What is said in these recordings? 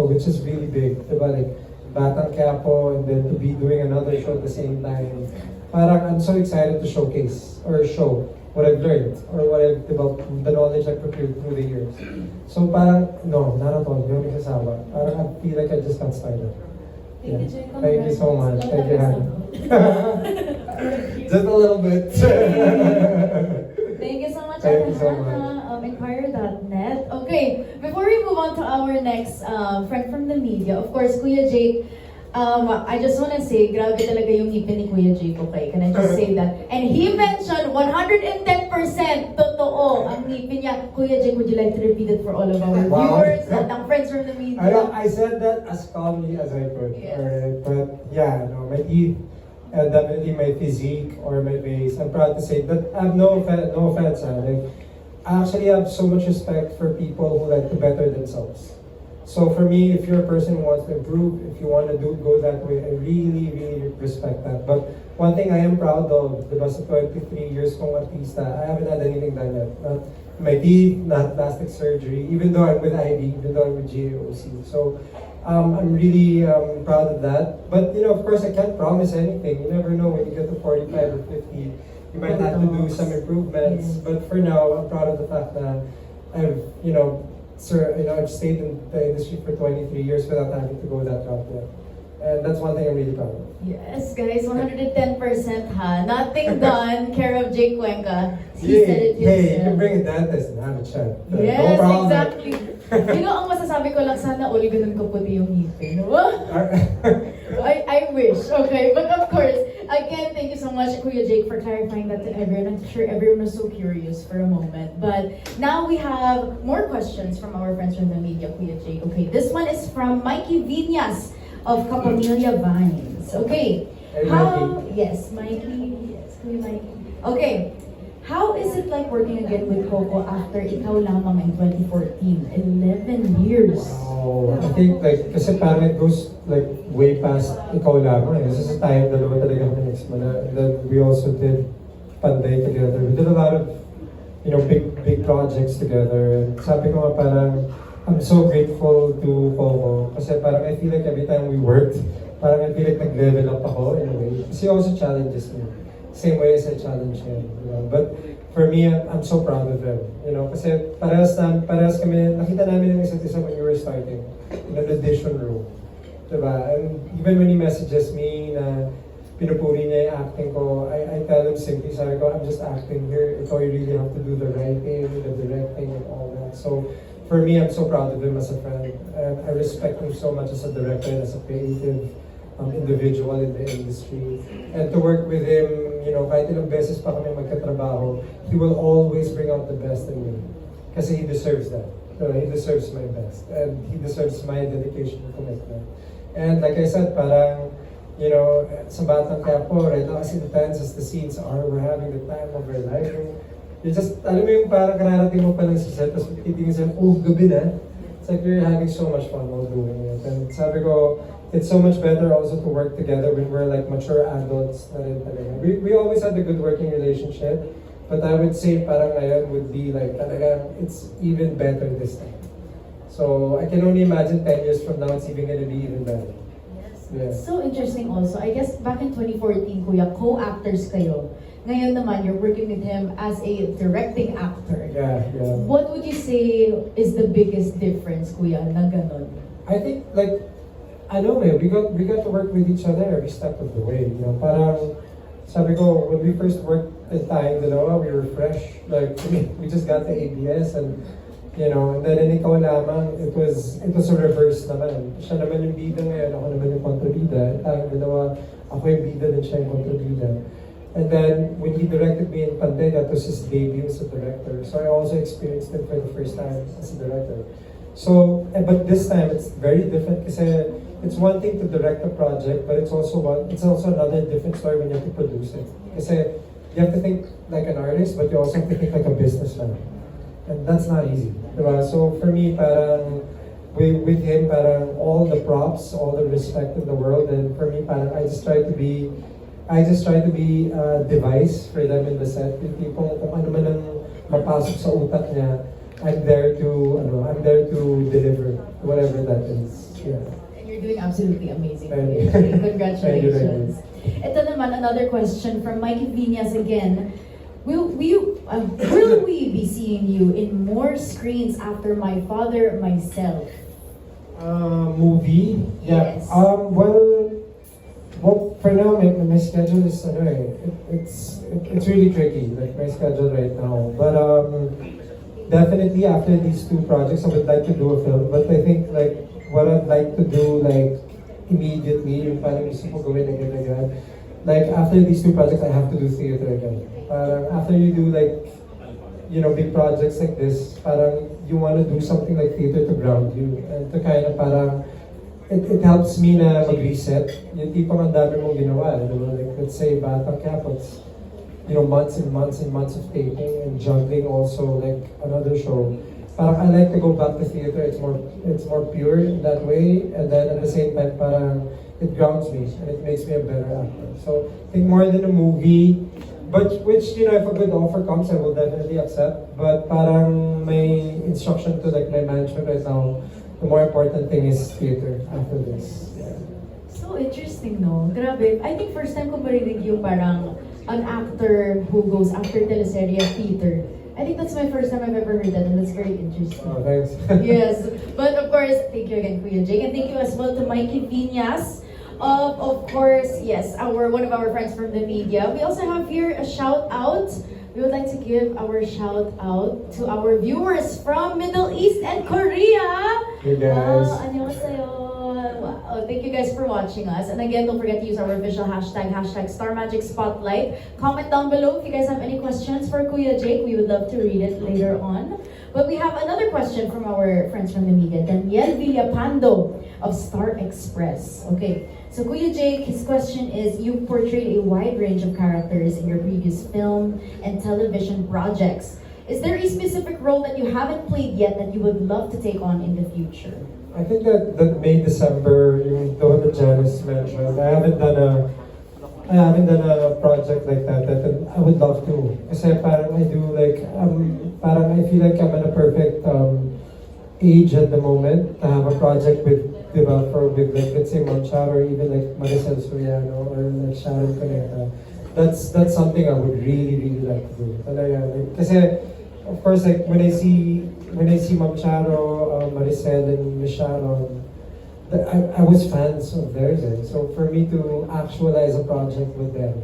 Quiapo, which is really big, diba? Like, Batang Quiapo, and then to be doing another show at the same time. Parang I'm so excited to showcase, or show, what I've learned, or what I've developed, the knowledge I've procured through the years. So parang, no, not at all, hindi ako nagsasawa. Parang I feel like I just got started. Thank you, Jay. Thank you so much. Thank you, Hannah. Just a little bit. Thank you so much, Thank you so Hannah. Inquire.net. Okay, before we move on to our next friend from the media, of course, Kuya Jake, I just want to say, grabe talaga yung ngipin ni Kuya Jake, okay? Can I just say that? And he mentioned 110% totoo ang ngipin niya. Kuya Jake, would you like to repeat it for all of our Wow. viewers at ang friends from the media? I said that as calmly as I could. Yes. Alright, but yeah, no, my teeth, definitely my physique or my face. I'm proud to say that I have no offense. Like, I actually have so much respect for people who like to better themselves. So for me, if you're a person who wants to improve, if you want to go that way, I really respect that. But one thing I am proud of, diba sa 23 years kong artista, I haven't had anything done yet. Not my teeth, not plastic surgery, even though I'm with IB, even though I'm with JOC. So I'm really proud of that. But you know, of course, I can't promise anything. You never know when you get to 45 or 50. You might have to do some improvements. But for now, I'm proud of the fact that I've, I've stayed in the industry for 23 years without having to go that route yet. And that's one thing I'm really proud of. Yes, guys, 110% ha. Nothing done. Care of Jake Cuenca. He Hey, said it hey, you himself. can bring a dentist and have a chat. Yes, No problem. exactly. You know, ang masasabi ko lang, sana all ganun kaputi yung ngipin. I wish, okay? But of course, again, thank you so much, Kuya Jake, for clarifying that to everyone. I'm sure everyone was so curious for a moment. But now we have more questions from our friends from the media, Kuya Jake. Okay, this one is from Mikey Viñas of Capamilya Vines. Okay. Hey, How, yes, Mikey. Yes, Kuya Mikey. Okay. How is it like working again with Coco after Ikaw Lamang in 2014? 11 years. Wow. I think like, kasi parang it goes like way past ikaw lamang. This is a time dalawa talaga kami nagsimula. And then we also did Panday together. We did a lot of, big projects together. And sabi ko nga parang, I'm so grateful to Coco. Kasi parang I feel like every time we worked, parang I feel like nag-level up ako in a way. Kasi he also challenges me. Same way as I challenge him. But for me, I'm so proud of him. Kasi parehas kami, nakita namin yung isa't isa when you were starting in an audition room. Diba? And even when he messages me na pinupuri niya yung acting ko, I tell him simply, sabi ko, I'm just acting here. Ikaw, you really have to do the writing, the directing, and all that. So for me, I'm so proud of him as a friend. And I respect him so much as a director and as a creative individual in the industry. And to work with him, kahit ilang beses pa kami magkatrabaho, he will always bring out the best in me. Kasi he deserves that. He deserves my best. And he deserves my dedication and commitment. And like I said, parang, sa Batang Quiapo, right now, kasi the tenses, the scenes are, we're having the time of our life. You just, alam mo yung parang kararating mo pa lang sa set, tapos titingin sa'yo, gabi na. It's like you're having so much fun while doing it. And sabi ko, it's so much better also to work together when we're like mature adults. We always had a good working relationship, but I would say parang ngayon would be like talaga, it's even better this time. So I can only imagine 10 years from now it's even gonna be even better. Yes. It's so interesting also. I guess back in 2014, Kuya, co-actors kayo. Ngayon naman, you're working with him as a directing actor. Yeah. What would you say is the biggest difference, Kuya, na ganon? I think like, I know we got to work with each other every step of the way. Parang sabi ko, when we first worked in tayong dalawa, we were fresh. Like we just got the ABS and and then in Ikaw Lamang, it was a reverse naman. Siya naman yung bida ngayon, ako naman yung kontrabida. Tayong dalawa, ako yung bida and siya yung kontrabida. And then when he directed me in Panday, that was his debut as a director. So I also experienced it for the first time as a director. So, but this time it's very different kasi it's one thing to direct a project, but it's also another different story when you have to produce it. Kasi you have to think like an artist, but you also have to think like a businessman. And that's not easy. Diba? So for me, parang with him, parang all the props, all the respect in the world, and for me, parang I just try to be a device for them in the set. Yung tipong kung ano man ang mapasok sa utak niya, I'm there to deliver whatever that is. Yeah. And you're doing absolutely amazing. Thank you. Congratulations. Ito naman, another question from Mikey Viñas again. Will we be seeing you in more screens after My Father, Myself? Movie? Yeah. Yes. Well, for now, my schedule is, it's really tricky, like my schedule right now. But definitely after these two projects, I would like to do a film. But I think like what I'd like to do like immediately, yung parang gusto ko gawin agad-agad. Like after these two projects, I have to do theater again. Parang after you do like, big projects like this, parang you want to do something like theater to ground you. And to kind of parang, it helps me na mag-reset. Yung tipong ang dami mong ginawa. Like let's say Batang Capots, months and months and months of taping and juggling also like another show. Parang I like to go back to theater. It's more pure in that way, and then at the same time, parang it grounds me and it makes me a better actor. So I think more than a movie, but which if a good offer comes, I will definitely accept. But parang my instruction to like my management right now, the more important thing is theater after this. Yeah. So interesting, no? Grabe. I think first time ko marinig yung parang an actor who goes after teleserye theater. I think that's my first time I've ever heard that, and that's very interesting. Oh, thanks. Yes, but of course, thank you again, Kuya Jake, and thank you as well to Mikey Viñas. Of course, yes, one of our friends from the media. We also have here a shout out. We would like to give our shout out to our viewers from Middle East and Korea. Hey guys. 안녕하세요. Wow, thank you guys for watching us. And again, don't forget to use our official hashtag #StarMagicSpotlight. Comment down below if you guys have any questions for Kuya Jake. We would love to read it later on. But we have another question from our friends from the media. Daniel Villapando of Star Express. Okay, so Kuya Jake, his question is, you portrayed a wide range of characters in your previous film and television projects. Is there a specific role that you haven't played yet that you would love to take on in the future? I think that May, December, the one that Janice mentioned, I haven't done a project like that I would love to. Kasi parang I do like, parang I feel like I'm in a perfect age at the moment to have a project with like, let's say Monchar or even like Maricel Soriano or like Sharon Cuneta. That's something I would really, really like to do. Talaga, like, kasi of course, like when I see Ma'am Charo, Maricel, and Miss Sharon, I was fans of theirs. So for me to actualize a project with them,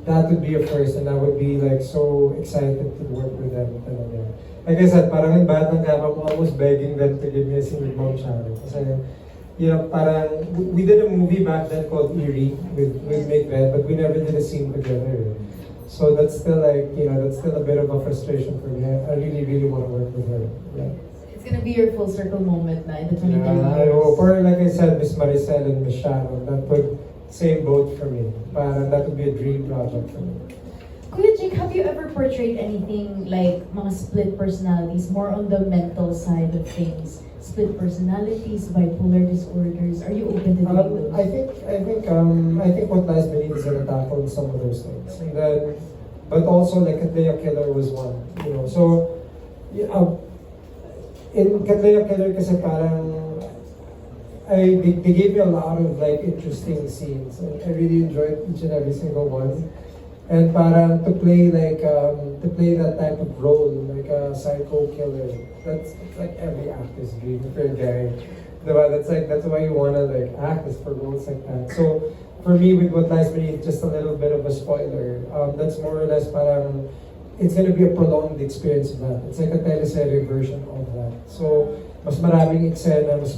that would be a first, and I would be like so excited to work with them. Talaga. Like I said, parang in Batang Cap, I'm almost begging them to give me a scene with Ma'am Charo. Kasi, parang we did a movie back then called Eerie with Macbeth, but we never did a scene together. So that's still like, that's still a bit of a frustration for me. I really, really want to work with her. Yeah. It's gonna be your full circle moment na in the 2020 Yeah, I hope. Or like I said, Miss Maricel and Miss Sharon, that would same boat for me. Parang that would be a dream project for me. Kuya Jake, have you ever portrayed anything like mga split personalities, more on the mental side of things? Split personalities, bipolar disorders. Are you open to doing those? I think what lies beneath is gonna tackle some of those things, and then, but also like Katlea Killer was one, So, in Katlea Killer, kasi parang they gave me a lot of like interesting scenes, and I really enjoyed each and every single one. And parang to play that type of role, like a psycho killer, it's like every actor's dream if you're a guy. Diba? That's why you wanna like act is for roles like that. So for me, with What Lies Beneath, just a little bit of a spoiler. That's more or less parang it's gonna be a prolonged experience of that. It's like a teleserye version of that. So mas maraming eksena, mas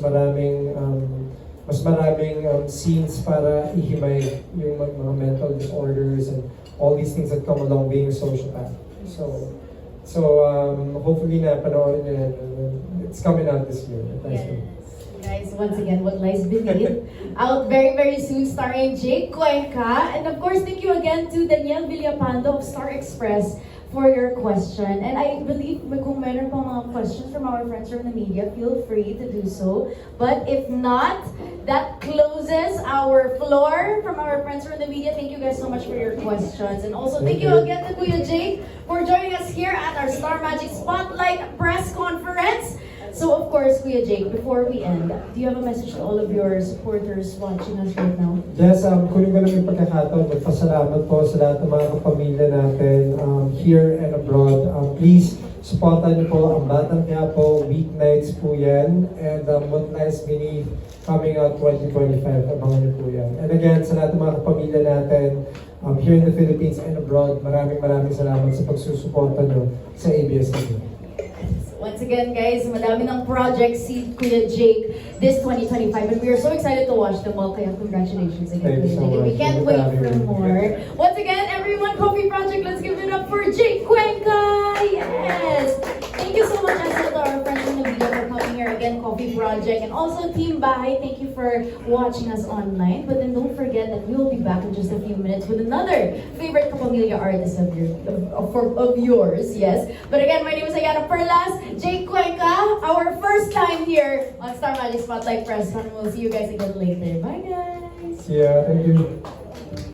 maraming scenes para ihimay yung mga mental disorders and all these things that come along being a sociopath. So hopefully na panoorin niyo yan. It's coming out this year. Yes. Guys, once again, What Lies Beneath, out very, very soon, starring Jake Cuenca. And of course, thank you again to Daniel Villapando of Star Express for your question. And I believe kung meron pang mga questions from our friends from the media, feel free to do so. But if not, that closes our floor from our friends from the media. Thank you guys so much for your questions. And also thank you again to Kuya Jake for joining us here at our Star Magic Spotlight press conference. So of course, Kuya Jake, before we end, do you have a message to all of your supporters watching us right now? Yes, kunin ko lang yung pagkakataon. Magpasalamat po sa lahat ng mga kapamilya natin here and abroad. Please, supportan niyo po ang Batang Quiapo. Weeknights po yan. And What Lies Beneath coming out 2025. Abangan niyo po yan. And again, sa lahat ng mga kapamilya natin here in the Philippines and abroad, maraming salamat sa pagsusuporta niyo sa ABS-CBN. Once again, guys, madami ng projects si Kuya Jake this 2025 and we are so excited to watch them all. Kaya congratulations again, Thank you Kuya so Jake. We much. can't wait for more. Once again, everyone, Coffee Project, let's give it up for Jake Cuenca! Yes! Thank you so much also to our friends in the video for coming here again, Coffee Project, and also Team Bahay. Thank you for watching us online. But then don't forget that we will be back in just a few minutes with another favorite Kapamilya artist of yours, yes. But again, my name is Ayana Perlas, Jake Cuenca, our first time here on Star Magic Spotlight Press Con. We'll see you guys again later. Bye, guys. Yeah, thank you.